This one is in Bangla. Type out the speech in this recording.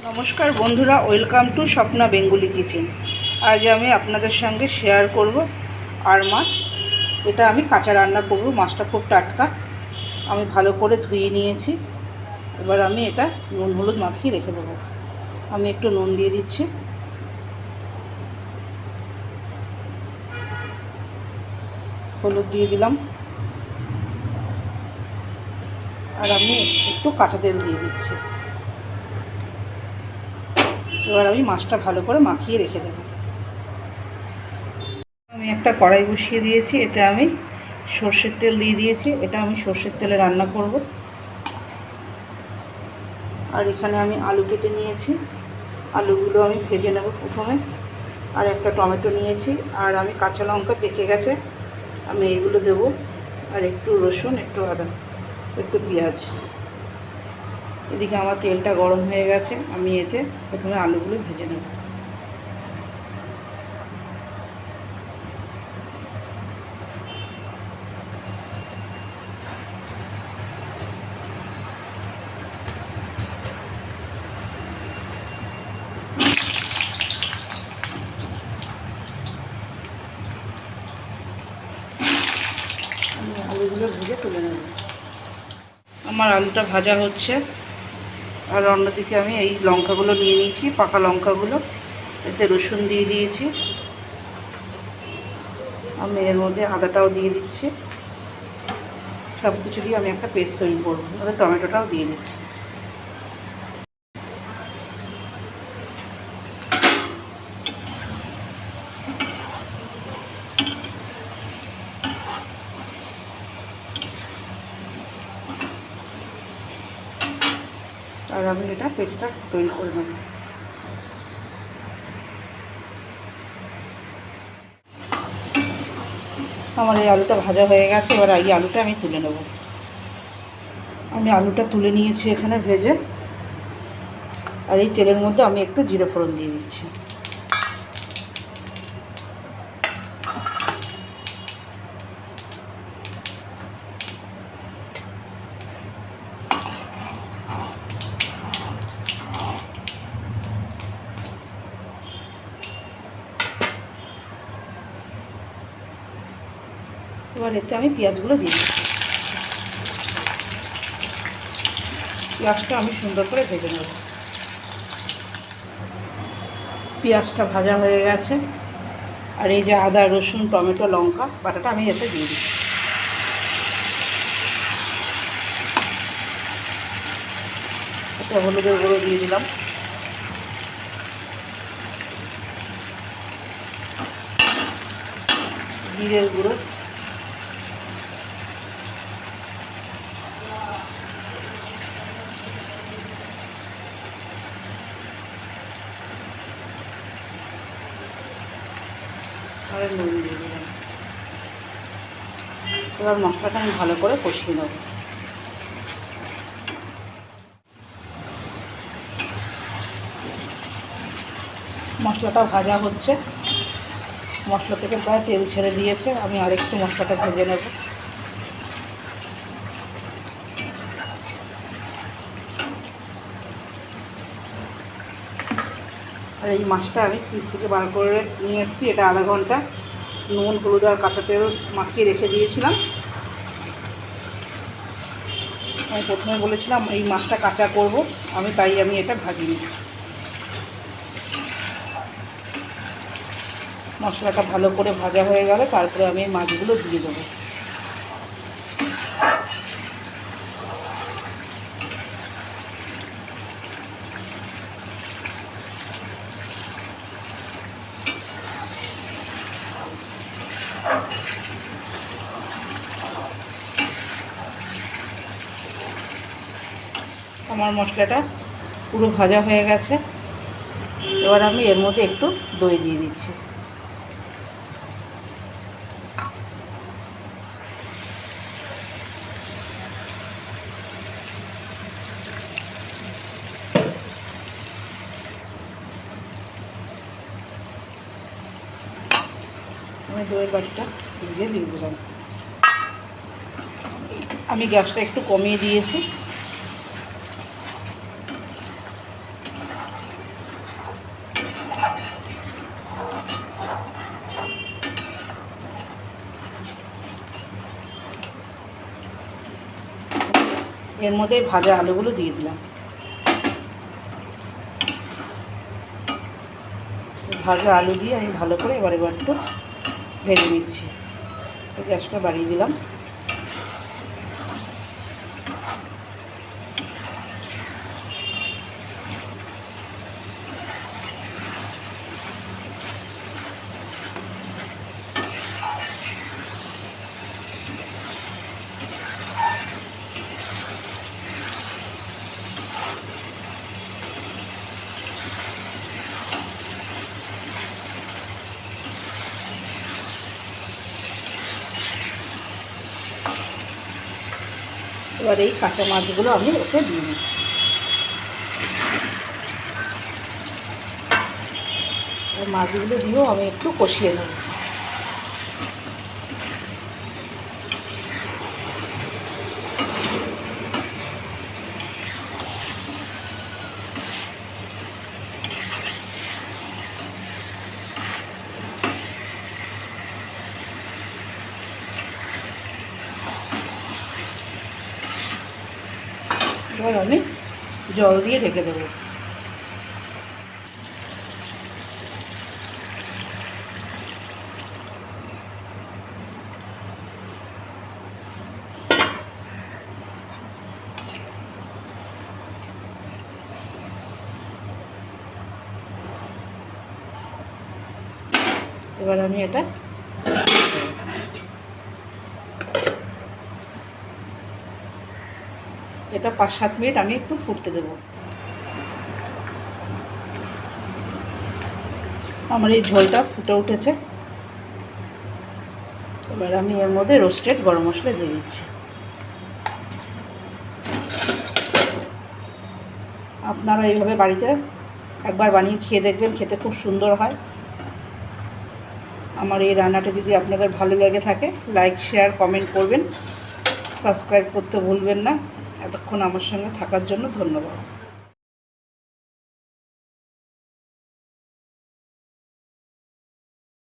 নমস্কার বন্ধুরা, welcome to Swapna Bengali kitchen. আজ আমি আপনাদের সঙ্গে শেয়ার করব আর মাছ। এটা আমি কাঁচা রান্না করব। মাছটা খুব টাটকা, আমি ভালো করে ধুয়ে নিয়েছি। এবার আমি এটা নুন হলুদ মাখিয়ে রেখে দেবো। আমি একটু নুন দিয়ে দিচ্ছি, হলুদ দিয়ে দিলাম, আর আমি একটু কাঁচা তেল দিয়ে দিচ্ছি। এবার আমি মাছটা ভালো করে মাখিয়ে রেখে দেবো। আমি একটা কড়াই বসিয়ে দিয়েছি, এতে আমি সর্ষের তেল দিয়ে দিয়েছি। এটা আমি সর্ষের তেলে রান্না করব। আর এখানে আমি আলু কেটে নিয়েছি, আলুগুলো আমি ভেজে নেব প্রথমে। আর একটা টমেটো নিয়েছি, আর আমি কাঁচা লঙ্কা পেকে গেছে, আমি এইগুলো দেবো। আর একটু রসুন, একটু আদা, একটু পেঁয়াজ। এদিকে আমার তেলটা গরম হয়ে গেছে, আমি এতে প্রথমে আলুগুলো ভেজে নেব। আমি আলুগুলো ভেজে তুলে নেব। আমার আলুটা ভাজা হচ্ছে, আর অন্যদিকে আমি এই লঙ্কাগুলো নিয়ে নিয়েছি, পাকা লঙ্কাগুলো। এতে রসুন দিয়ে দিয়েছি, আমি এর মধ্যে আদাটাও দিয়ে দিচ্ছি। সব কিছু দিয়ে আমি একটা পেস্ট তৈরি করবো। আর টমেটোটাও দিয়ে দিচ্ছি। আর আমি এটা পেস্টটা তৈরি করে নেব। আমার এই আলুটা ভাজা হয়ে গেছে, এবার এই আলুটা আমি তুলে নেব। আমি আলুটা তুলে নিয়েছি এখানে ভেজে। আর এই তেলের মধ্যে আমি একটু জিরে ফোড়ন দিয়ে দিচ্ছি। এবার এতে আমি পেঁয়াজগুলো দিয়ে দিচ্ছি। পেঁয়াজটা আমি সুন্দর করে ভেজে নেব। পেঁয়াজটা ভাজা হয়ে গেছে, আর এই যে আদা রসুন টমেটো লঙ্কা বাটাটা আমি এতে দিয়ে দিচ্ছি। এটা হলুদের গুঁড়ো দিয়ে দিলাম, জিরের গুঁড়ো, আর নুন দিয়ে দিলাম। এবার মশলাটা আমি ভালো করে কষিয়ে নেব। মশলাটা ভাজা হচ্ছে, মশলা থেকে প্রায় তেল ছেড়ে দিয়েছে। আমি আরেকটু মশলাটা ভেজে নেব। আর এই মাছটা আমি ফ্রিজ থেকে বার করে নিয়ে এসেছি। এটা আধা ঘন্টা নুন হলুদ আর কাঁচা তেল মাখিয়ে রেখে দিয়েছিলাম। আমি প্রথমে বলেছিলাম এই মাছটা কাঁচা করব, তাই আমি এটা ভাজিনি। মশলাটা ভালো করে ভাজা হয়ে গেলে তারপরে আমি এই মাছগুলো দিয়ে দেবো। আমার মশলাটা পুরো ভাজা হয়ে গেছে। এবার আমি এর মধ্যে একটু দই দিয়ে দিচ্ছি। আমি দইয়ের বাটিটা দিয়ে দিলাম। আমি গ্যাসটা একটু কমিয়ে দিয়েছি। এর মধ্যে ভাজা আলুগুলো দিয়ে দিলাম। ভাজা আলু দিয়ে আমি ভালো করে এবার একটু ভেজে নিচ্ছি। গ্যাসটা বাড়িয়ে দিলাম। এবার এই কাঁচা মাছগুলো আমি ওকে দিয়ে দিচ্ছি। মাছগুলো দিয়েও আমি একটু কষিয়ে নেব। এবার আমি জল দিয়ে ঢেকে দেবো। এবার আমি এটা এটা 5-7 মিনিট আমি একটু ফুটতে দেবো। আমার এই ঝোলটা ফুটে উঠেছে। এবার আমি এর মধ্যে রোস্টেড গরম মশলা দিয়ে দিচ্ছি। আপনারা এইভাবে বাড়িতে একবার বানিয়ে খেয়ে দেখবেন, খেতে খুব সুন্দর হয়। আমার এই রান্নাটা যদি আপনাদের ভালো লেগে থাকে, লাইক, শেয়ার, কমেন্ট করবেন, সাবস্ক্রাইব করতে ভুলবেন না। এতক্ষণ আমার সঙ্গে থাকার জন্য ধন্যবাদ।